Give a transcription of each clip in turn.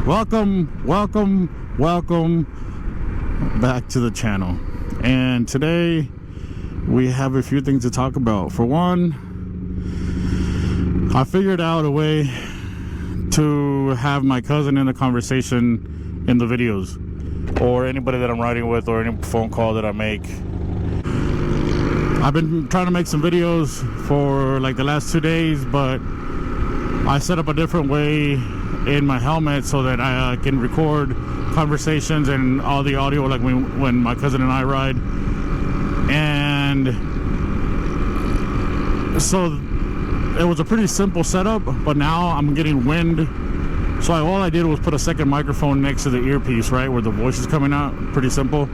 Welcome back to the channel. And today we have a few things to talk about. For one, I figured out a way to have my cousin in the conversation in the videos, or anybody that I'm riding with, or any phone call that I make. I've been trying to make some videos for like the last 2 days, but I set up a different way in my helmet so that I can record conversations and all the audio, like when my cousin and I ride. And so it was a pretty simple setup, but now I'm getting wind. So all I did was put a second microphone next to the earpiece, right where the voice is coming out. Pretty simple.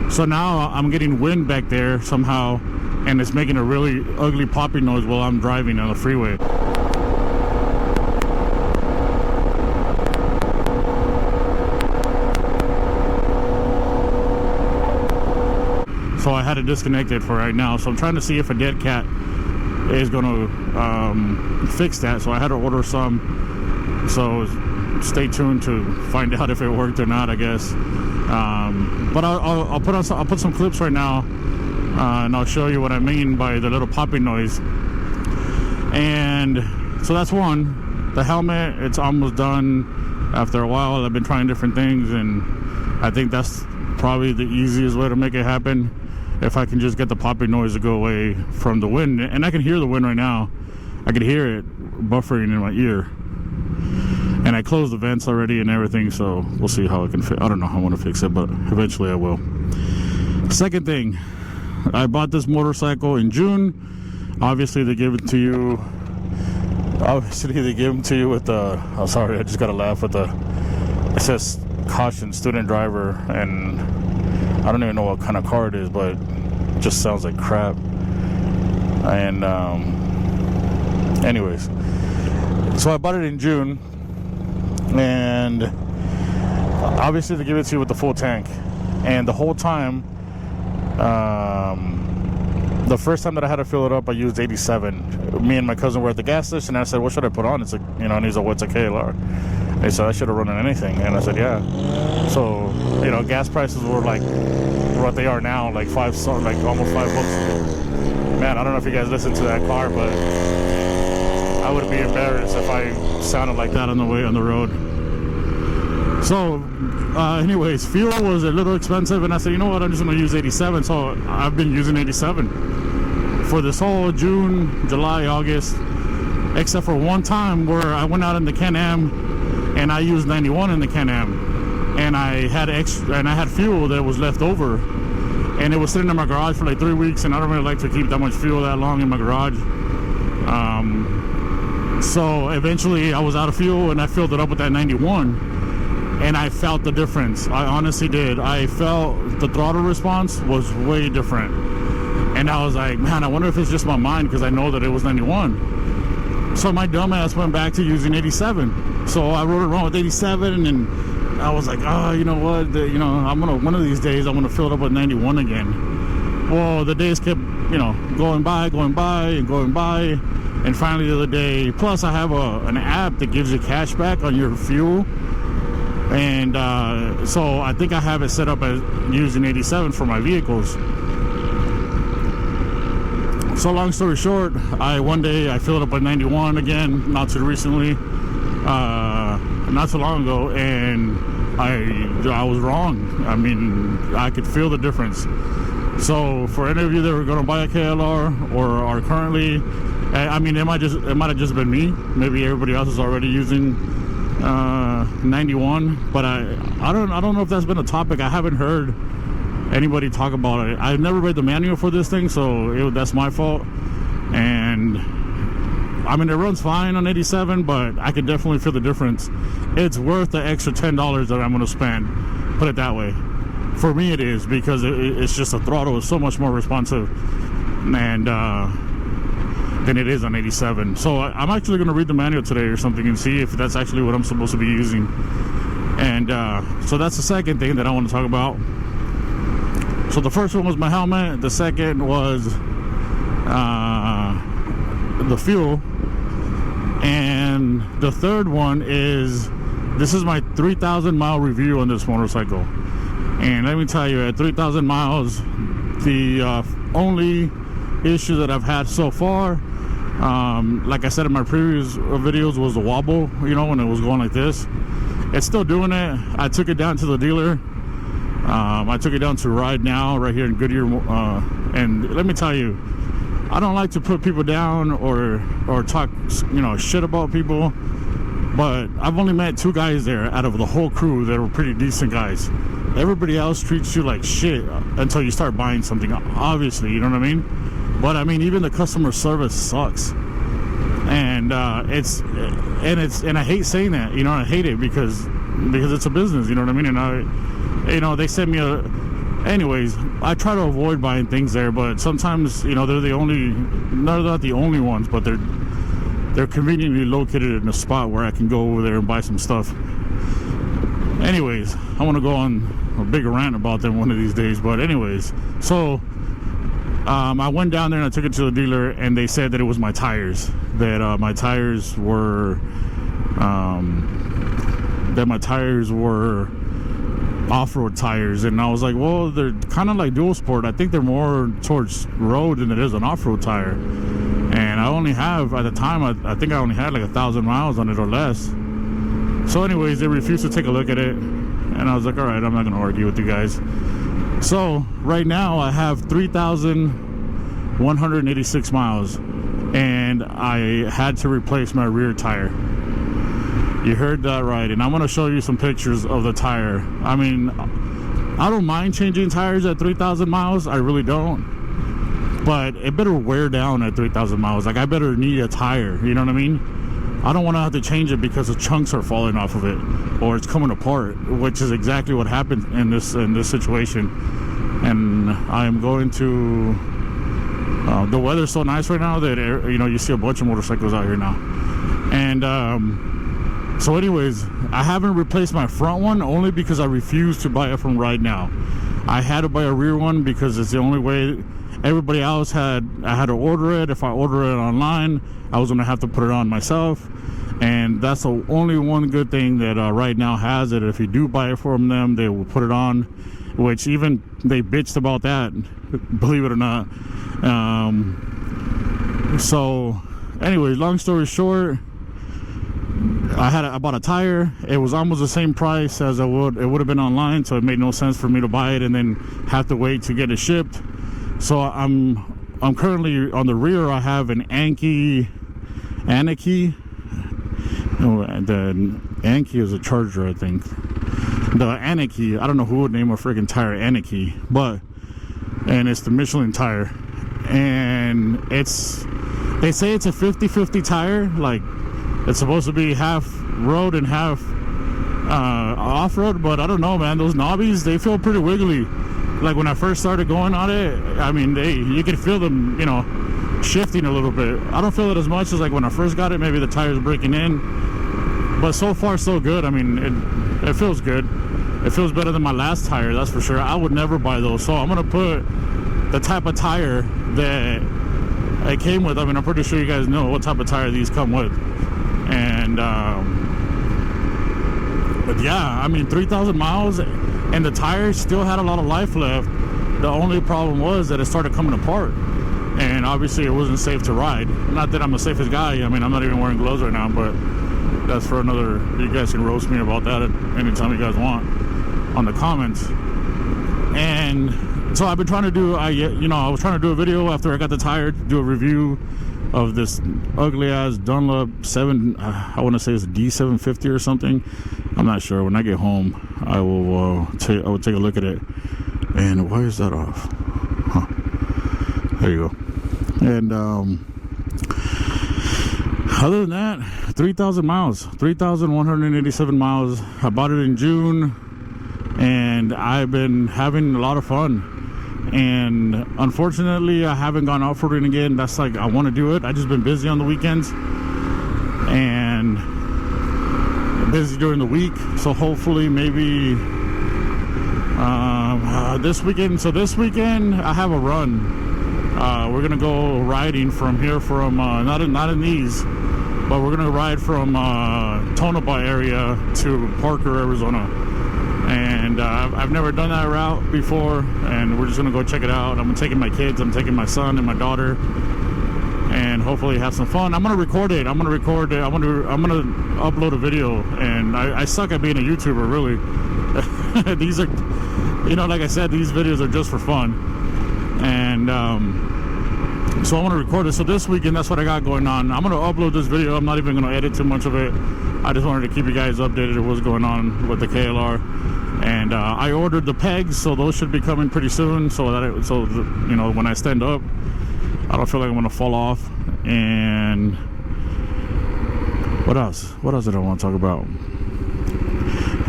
So now I'm getting wind back there somehow, and it's making a really ugly popping noise while I'm driving on the freeway. So I had to disconnect it for right now. So I'm trying to see if a dead cat is going to fix that. So I had to order some. So stay tuned to find out if it worked or not, I guess. But I'll put some clips right now, and I'll show you what I mean by the little popping noise. And so that's one. The helmet, it's almost done. After a while, I've been trying different things, and I think that's probably the easiest way to make it happen. If I can just get the popping noise to go away from the wind. And I can hear the wind right now. I can hear it buffering in my ear. And I closed the vents already and everything, so we'll see how I can I don't know how I want to fix it, but eventually I will. Second thing, I bought this motorcycle in June. Obviously they give it to you. Obviously they give them to you with the. Oh, sorry, I just got to laugh with the. It says caution, student driver, and I don't even know what kind of car it is, but it just sounds like crap. And anyways, so I bought it in June, and obviously they give it to you with the full tank. And the whole time, the first time that I had to fill it up, I used 87. Me and my cousin were at the gas station, and I said, what should I put on? It's like, and he's like, what's a KLR? They said I should have run on anything, and I said, yeah. So, gas prices were like what they are now, like almost $5. Man, I don't know if you guys listen to that car, but I would be embarrassed if I sounded like that on the way on the road. So, anyways, fuel was a little expensive, and I said, you know what, I'm just going to use 87. So I've been using 87 for this whole June, July, August, except for one time where I went out in the Can-Am and I used 91 in the Can-Am, and I had fuel that was left over, and it was sitting in my garage for like 3 weeks, and I don't really like to keep that much fuel that long in my garage. So eventually I was out of fuel, and I filled it up with that 91, and I felt the difference. I honestly did. I felt the throttle response was way different, and I was like, man, I wonder if it's just my mind, because I know that it was 91. So my dumbass went back to using 87. So I rode around with 87, and I was like, oh, you know what? One of these days I'm gonna fill it up with 91 again. Well, the days kept, going by, and finally the other day. Plus, I have an app that gives you cash back on your fuel, and so I think I have it set up as using 87 for my vehicles. So long story short, one day I filled up with 91 again, not too recently, not too long ago, and I was wrong. I mean, I could feel the difference. So for any of you that are going to buy a KLR or are currently, I mean, it might have just been me. Maybe everybody else is already using 91, but I don't know if that's been a topic. I haven't heard anybody talk about it. I've never read the manual for this thing, so that's my fault. And I mean, it runs fine on 87, but I can definitely feel the difference. It's worth the extra $10 that I'm going to spend, put it that way. For me it is, because it's just the throttle is so much more responsive and than it is on 87. So I'm actually going to read the manual today or something and see if that's actually what I'm supposed to be using. And so that's the second thing that I want to talk about. So the first one was my helmet. The second was the fuel. And the third one is this is my 3,000 mile review on this motorcycle. And let me tell you, at 3,000 miles, the only issue that I've had so far, like I said in my previous videos, was the wobble, you know, when it was going like this. It's still doing it. I took it down to the dealer. I took it down to Ride Now right here in Goodyear, and let me tell you, I don't like to put people down or talk, you know, shit about people, but I've only met 2 guys there out of the whole crew that were pretty decent guys. Everybody else treats you like shit until you start buying something, obviously, you know what I mean? But I mean, even the customer service sucks, and I hate saying that, you know, I hate it because it's a business, you know what I mean? And you know, they sent me anyways, I try to avoid buying things there, but sometimes, you know, they're not the only ones, but they're conveniently located in a spot where I can go over there and buy some stuff. Anyways, I want to go on a big rant about them one of these days, but anyways, so I went down there and I took it to the dealer, and they said that it was my tires, that my tires were off-road tires. And I was like, well, they're kind of like dual sport. I think they're more towards road than it is an off-road tire. And I only have, at the time, I think I only had like 1,000 miles on it or less. So anyways, they refused to take a look at it, and I was like, all right, I'm not gonna argue with you guys. So right now I have 3,186 miles, and I had to replace my rear tire. You heard that right. And I'm going to show you some pictures of the tire. I mean, I don't mind changing tires at 3,000 miles. I really don't. But it better wear down at 3,000 miles. Like, I better need a tire. You know what I mean? I don't want to have to change it because the chunks are falling off of it or it's coming apart, which is exactly what happened in this situation. And I am going to... the weather's so nice right now that, you know, you see a bunch of motorcycles out here now. And... so anyways, I haven't replaced my front one only because I refused to buy it from Ride Now. I had to buy a rear one because it's the only way. Everybody else I had to order it. If I order it online, I was gonna have to put it on myself. And that's the only one good thing that Ride Now has, that if you do buy it from them, they will put it on, which even they bitched about that, believe it or not. So anyways, long story short, I bought a tire. It was almost the same price as it would have been online, so it made no sense for me to buy it and then have to wait to get it shipped. So I'm currently on the rear. I have an Anki. Oh, the Anki is a Charger, I think. The Anki, I don't know who would name a freaking tire Anki, and it's the Michelin tire, and they say it's a 50-50 tire, like. It's supposed to be half road and half off-road, but I don't know, man. Those knobbies, they feel pretty wiggly. Like when I first started going on it, I mean, you can feel them, you know, shifting a little bit. I don't feel it as much as like when I first got it. Maybe the tire's breaking in, but so far so good. I mean, it feels good. It feels better than my last tire, that's for sure. I would never buy those, so I'm gonna put the type of tire that it came with. I mean, I'm pretty sure you guys know what type of tire these come with. And but yeah, I mean, 3,000 miles and the tires still had a lot of life left. The only problem was that it started coming apart, and obviously it wasn't safe to ride. Not that I'm the safest guy. I mean, I'm not even wearing gloves right now, but that's for another. You guys can roast me about that anytime you guys want on the comments. And so I've been trying to do, I was trying to do a video after I got the tire, do a review of this ugly ass Dunlop 7, I want to say it's a D750 or something. I'm not sure. When I get home, I will take a look at it. And why is that off? Huh. There you go. And other than that, 3,000 miles, 3,187 miles. I bought it in June, and I've been having a lot of fun. And unfortunately, I haven't gone off-roading again. That's like, I want to do it. I just been busy on the weekends and busy during the week. So hopefully maybe this weekend. So this weekend I have a run. We're gonna go riding from here, from not in these. but we're gonna ride from Tonopah area to Parker, Arizona. And I've never done that route before, and we're just gonna go check it out. I'm taking my kids, I'm taking my son and my daughter, and hopefully have some fun. I'm gonna record it. I'm gonna upload a video. And I suck at being a YouTuber, really. These are, you know, like I said, these videos are just for fun. And so I want to record it. So this weekend, that's what I got going on. I'm gonna upload this video. I'm not even gonna edit too much of it. I just wanted to keep you guys updated of what's going on with the KLR. And I ordered the pegs, so those should be coming pretty soon, so that you know, when I stand up, I don't feel like I'm gonna fall off. And what else did I want to talk about?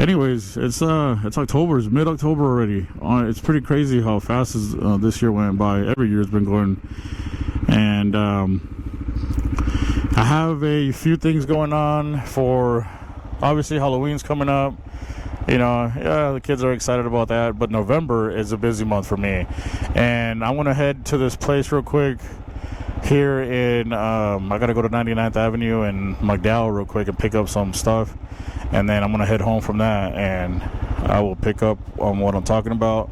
Anyways, it's October. It's mid-October already. It's pretty crazy how fast this year went by. Every year has been going. And I have a few things going on for, obviously, Halloween's coming up. You know, yeah, the kids are excited about that. But November is a busy month for me. And I want to head to this place real quick here in, I got to go to 99th Avenue and McDowell real quick and pick up some stuff. And then I'm going to head home from that, and I will pick up on what I'm talking about.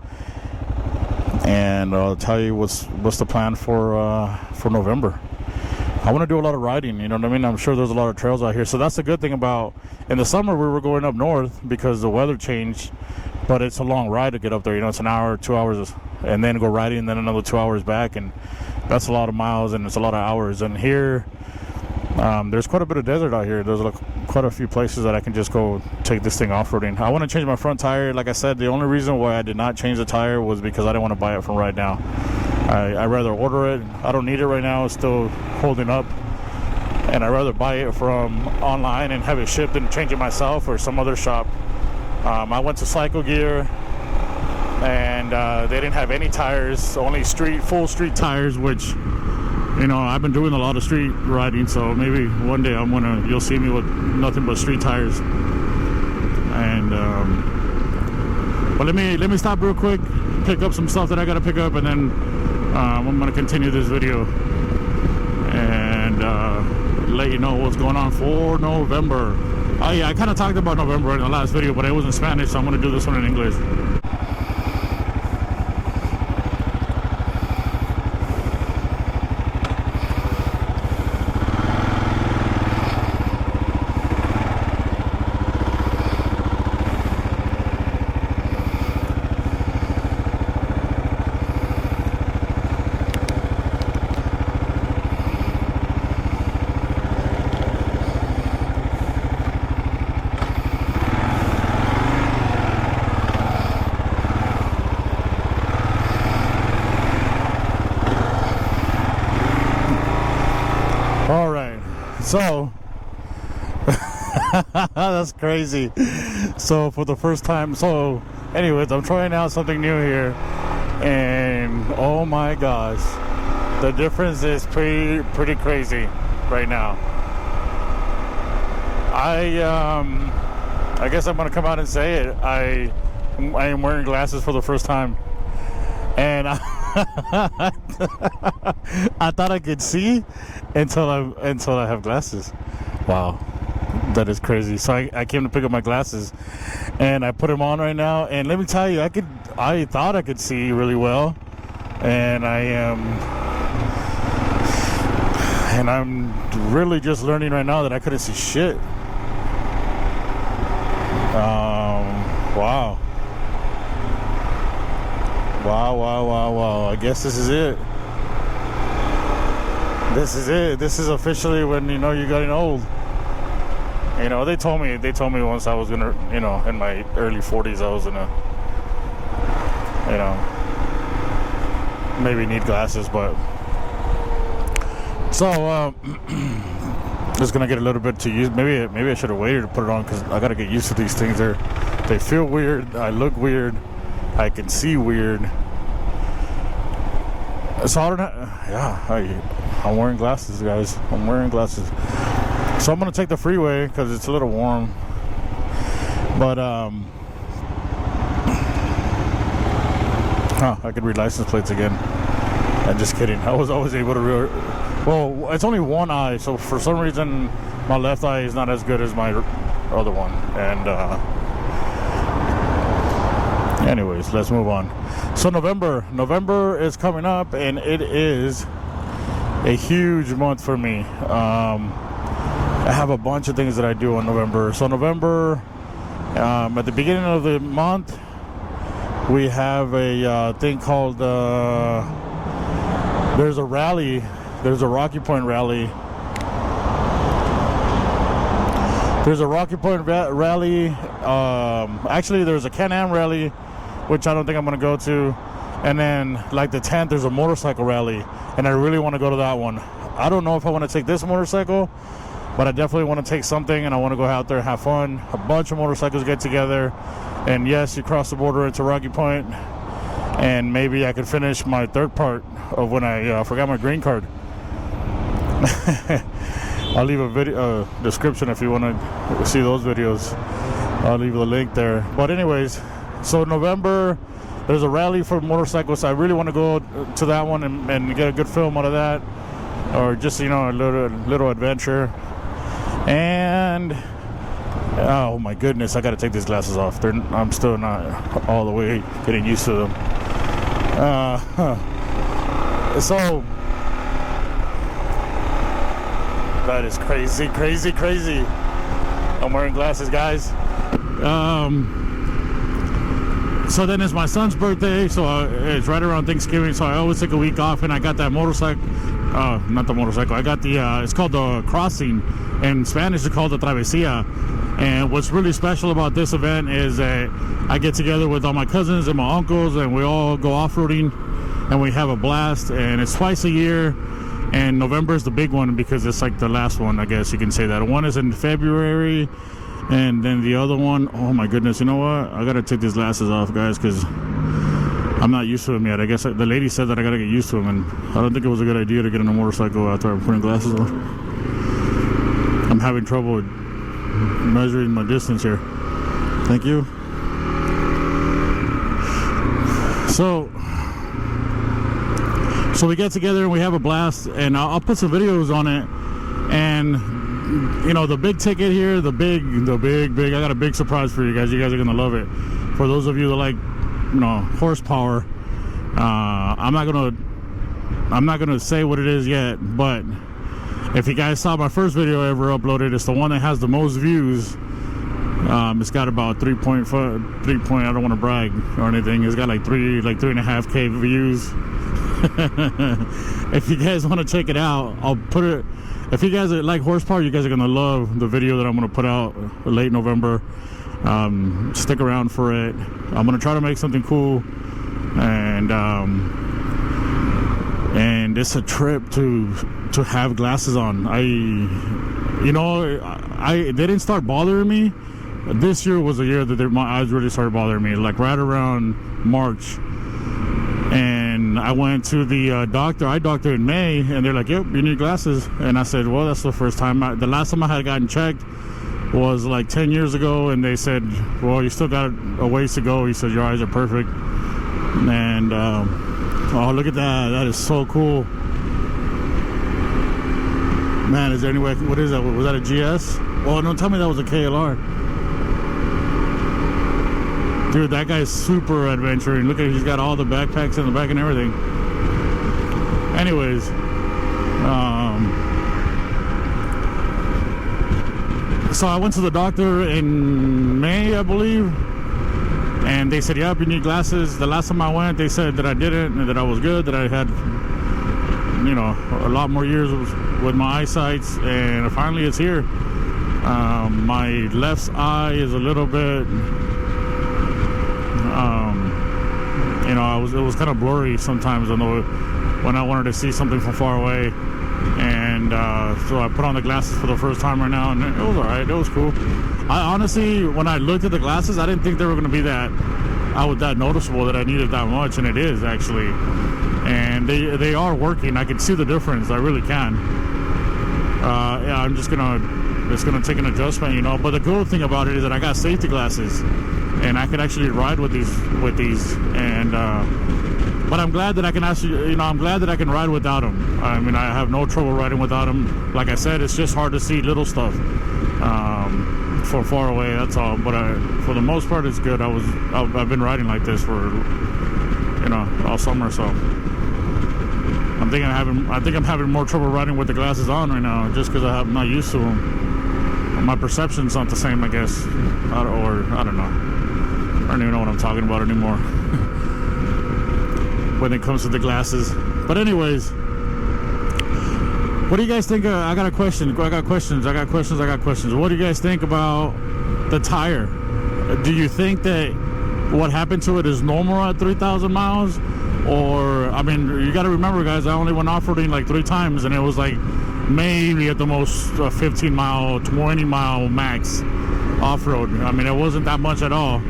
And I'll tell you what's the plan for November. I want to do a lot of riding, you know what I mean? I'm sure there's a lot of trails out here. So that's the good thing about, in the summer we were going up north because the weather changed, but it's a long ride to get up there. You know, it's an hour, 2 hours, and then go riding, and then another 2 hours back, and that's a lot of miles, and it's a lot of hours. And here, there's quite a bit of desert out here. There's quite a few places that I can just go take this thing off-roading. I want to change my front tire. Like I said, the only reason why I did not change the tire was because I didn't want to buy it from right now. I'd rather order it. I don't need it right now. It's still holding up. And I'd rather buy it from online and have it shipped and change it myself or some other shop. I went to Cycle Gear, and they didn't have any tires, only full street tires, which, you know, I've been doing a lot of street riding, so maybe one day you'll see me with nothing but street tires. And but let me stop real quick, pick up some stuff that I gotta pick up, and then I'm gonna continue this video and let you know what's going on for November. Oh yeah, I kind of talked about November in the last video, but it was in Spanish, so I'm gonna do this one in English. So that's crazy. So for the first time, so anyways, I'm trying out something new here, and oh my gosh, the difference is pretty crazy right now. I guess I'm gonna come out and say it. I am wearing glasses for the first time, and I thought I could see until I have glasses. Wow, that is crazy. So I came to pick up my glasses, and I put them on right now. And let me tell you, I thought I could see really well, and I'm really just learning right now that I couldn't see shit. Wow. Wow. I guess this is it. This is officially when, you know, you're getting old. You know, they told me once I was gonna, you know, in my early 40s I was gonna, you know, maybe need glasses, but so just gonna get a little bit to use. Maybe I should have waited to put it on, because I gotta get used to these things. They feel weird. I look weird. I can see weird. So I don't know. Yeah, I'm wearing glasses, guys. I'm wearing glasses. So I'm gonna take the freeway because it's a little warm. But I could read license plates again. I'm just kidding. I was always able to well, it's only one eye, so for some reason my left eye is not as good as my other one. And anyways, let's move on. So November is coming up, and it is a huge month for me. I have a bunch of things that I do in November. So November, at the beginning of the month, we have a thing called there's a rally. There's a Rocky Point rally. There's a Rocky Point rally. Actually, there's a Can-Am rally, which I don't think I'm going to go to. And then, like the 10th, there's a motorcycle rally. And I really want to go to that one. I don't know if I want to take this motorcycle, but I definitely want to take something, and I want to go out there and have fun. A bunch of motorcycles get together. And yes, you cross the border into Rocky Point. And maybe I could finish my third part of when I forgot my green card. I'll leave a video description if you want to see those videos. I'll leave the link there. But anyways, so November, there's a rally for motorcycles. I really want to go to that one and get a good film out of that, or just, you know, a little adventure. And oh my goodness, I got to take these glasses off. I'm still not all the way getting used to them. So that is crazy. I'm wearing glasses, guys. So then it's my son's birthday, so it's right around Thanksgiving, so I always take a week off, and I got that motorcycle, not the motorcycle, I got the, it's called the crossing. In Spanish, it's called the travesía. And what's really special about this event is that I get together with all my cousins and my uncles, and we all go off-roading, and we have a blast, and it's twice a year. And November is the big one because it's like the last one, I guess you can say that. One is in February, and then the other one, oh my goodness, you know what? I gotta take these glasses off, guys, because I'm not used to them yet. I guess the lady said that I gotta get used to them, and I don't think it was a good idea to get on a motorcycle after I'm putting glasses on. I'm having trouble measuring my distance here. Thank you. So we get together and we have a blast, and I'll put some videos on it. And you know, the big ticket here, the big, I got a big surprise for you guys. You guys are gonna love it. For those of you that like, you know, horsepower, I'm not gonna say what it is yet, but if you guys saw my first video I ever uploaded, it's the one that has the most views. It's got about 3 point, I don't want to brag or anything. It's got like 3.5K views. If you guys want to check it out, I'll put it. If you guys like horsepower, you guys are gonna love the video that I'm gonna put out late November. Stick around for it. I'm gonna try to make something cool, and it's a trip to have glasses on. They didn't start bothering me. This year was a year that my eyes really started bothering me, like right around March. And I went to the doctor. I doctored in May, and they're like, "Yep, you need glasses." And I said, "Well, that's the first time. The last time I had gotten checked was like 10 years ago." And they said, "Well, you still got a ways to go." He said, "Your eyes are perfect." And oh, look at that! That is so cool, man. Is there any way? What is that? Was that a GS? Well, don't tell me that was a KLR. Dude, that guy's super adventuring. Look at, he's got all the backpacks in the back and everything. Anyways, so I went to the doctor in May, I believe, and they said, "Yep, you need glasses." The last time I went, they said that I didn't, and that I was good, that I had, you know, a lot more years with my eyesight, and finally it's here. My left eye is a little bit, you know, it was kind of blurry sometimes when I wanted to see something from far away. And so I put on the glasses for the first time right now, and it was alright. It was cool. I honestly, when I looked at the glasses, I didn't think they were going to be that noticeable, that I needed that much, and it is actually. And they are working. I can see the difference. I really can. Yeah, I'm just gonna it's gonna take an adjustment, you know. But the cool thing about it is that I got safety glasses, and I could actually ride with these. And but I'm glad that I can actually, you know, I'm glad that I can ride without them. I mean, I have no trouble riding without them. Like I said, it's just hard to see little stuff from far away. That's all. But for the most part, it's good. I've been riding like this for, you know, all summer. So I think I'm having more trouble riding with the glasses on right now, just because I'm not used to them. My perception's not the same, I guess, or I don't know. I don't even know what I'm talking about anymore when it comes to the glasses. But anyways, what do you guys think? I got questions. What do you guys think about the tire? Do you think that what happened to it is normal at 3,000 miles? Or, I mean, you got to remember, guys, I only went off-roading like 3 times, and it was like maybe at the most 15 mile, 20 mile max off-road. I mean, it wasn't that much at all.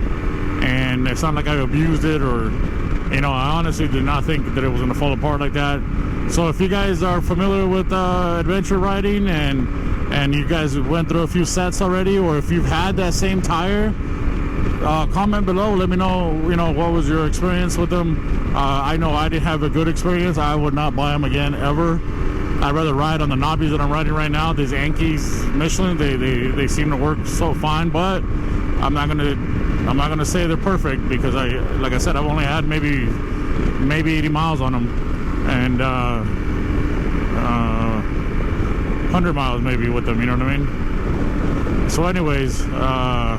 And it's not like I abused it, or, you know, I honestly did not think that it was going to fall apart like that. So if you guys are familiar with adventure riding and you guys went through a few sets already, or if you've had that same tire, comment below. Let me know, you know, what was your experience with them. I know I didn't have a good experience. I would not buy them again ever. I'd rather ride on the knobbies that I'm riding right now. These Yankees Michelin, they seem to work so fine, but I'm not gonna say they're perfect, because like I said, I've only had maybe 80 miles on them, and 100 miles maybe with them, you know what I mean? So anyways, I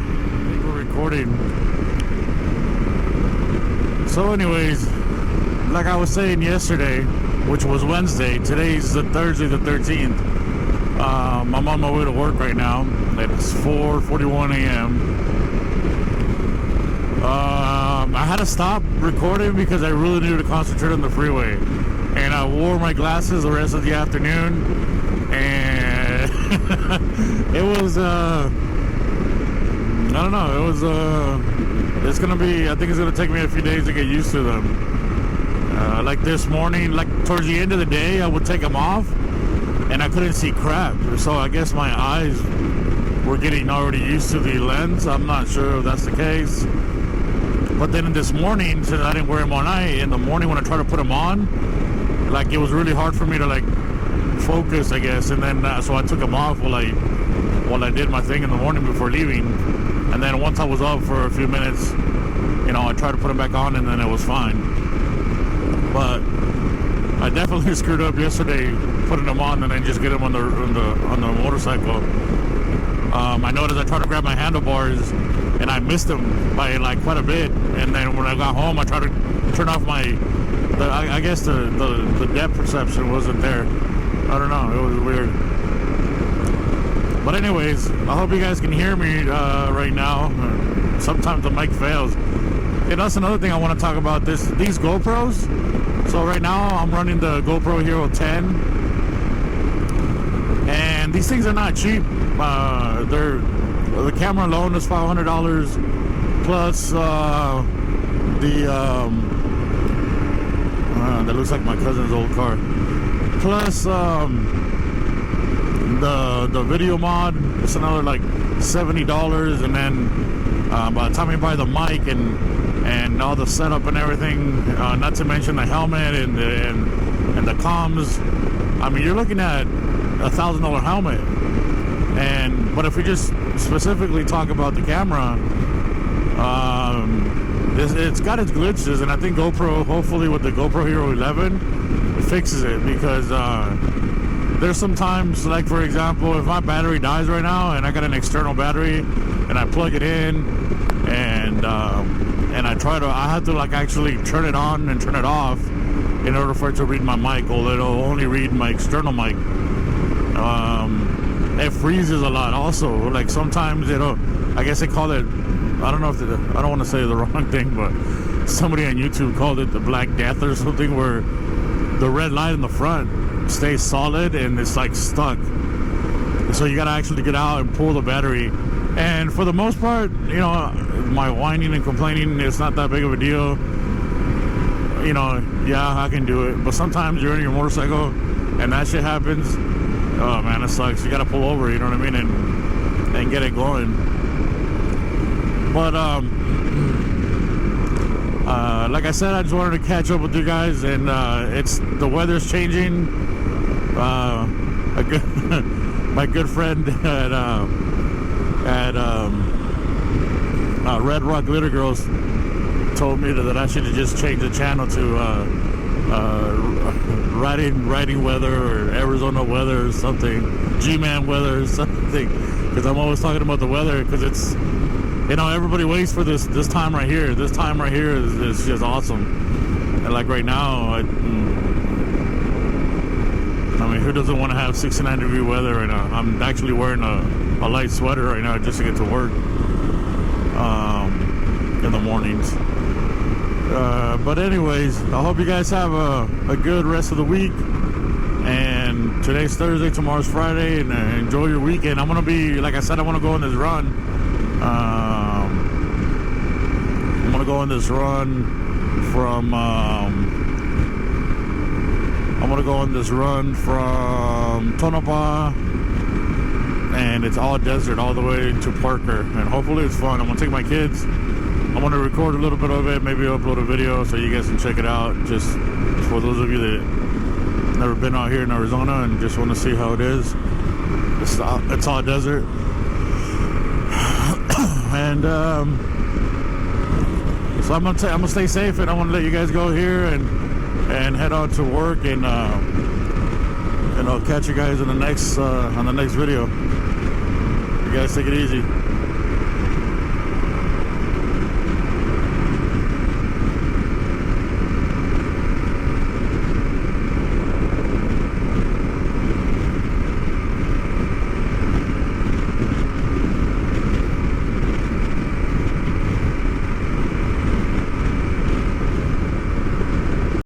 think we're recording. So anyways, like I was saying yesterday, which was Wednesday, today's the Thursday the 13th. I'm on my way to work right now. It's 4:41 a.m. I had to stop recording because I really needed to concentrate on the freeway, and I wore my glasses the rest of the afternoon, and it was I don't know, it was it's gonna be, I think it's gonna take me a few days to get used to them. Like this morning, like towards the end of the day, I would take them off and I couldn't see crap, so I guess my eyes were getting already used to the lens. I'm not sure if that's the case. But then this morning, since I didn't wear them all night, in the morning when I tried to put them on, like it was really hard for me to like focus, I guess. And then so I took them off while I did my thing in the morning before leaving. And then once I was up for a few minutes, you know, I tried to put them back on, and then it was fine. But I definitely screwed up yesterday putting them on and then just get them on the motorcycle. I noticed I tried to grab my handlebars and I missed them by like quite a bit. And then when I got home, I tried to turn off I guess the depth perception wasn't there. I don't know, it was weird. But anyways, I hope you guys can hear me right now. Sometimes the mic fails. And that's another thing I want to talk about, these GoPros. So right now I'm running the GoPro Hero 10, and these things are not cheap. The camera alone is $500 plus that looks like my cousin's old car, plus the video mod. It's another like $70, and then by the time you buy the mic and all the setup and everything, not to mention the helmet and the comms, I mean, you're looking at $1,000 helmet. But if we just specifically talk about the camera, it's got its glitches, and I think GoPro, hopefully with the GoPro Hero 11, it fixes it, because there's sometimes, like for example, if my battery dies right now and I got an external battery and I plug it in and I have to like actually turn it on and turn it off in order for it to read my mic, or it'll only read my external mic. It freezes a lot also. Like sometimes I guess they call it, I don't know if I don't want to say the wrong thing, but somebody on YouTube called it the Black Death or something, where the red light in the front stays solid and it's like stuck. So you gotta actually get out and pull the battery. And for the most part, you know, my whining and complaining, it's not that big of a deal. You know, yeah, I can do it. But sometimes you're on your motorcycle and that shit happens, Oh man, it sucks. You gotta pull over, you know what I mean, and get it going. But like I said, I just wanted to catch up with you guys, and the weather's changing. My good friend at Red Rock Glitter Girls told me that I should have just changed the channel to riding weather or Arizona weather or something, G-Man weather or something, because I'm always talking about the weather, because it's, you know, everybody waits for this time right here. This time right here is just awesome. And like right now, I mean, who doesn't want to have 69-degree weather right now? I'm actually wearing a light sweater right now just to get to work in the mornings. But anyways, I hope you guys have a good rest of the week. And today's Thursday, tomorrow's Friday, and enjoy your weekend. I'm gonna be, like I said, I want to go on this run. I'm gonna go on this run from Tonopah, and it's all desert all the way to Parker, and hopefully it's fun. I'm gonna take my kids. I'm gonna record a little bit of it, maybe upload a video so you guys can check it out, just for those of you that never been out here in Arizona and just want to see how it is. It's all desert. And so I'm gonna stay safe, and I want to let you guys go here and head on to work, and I'll catch you guys in the next on the next video. You guys take it easy.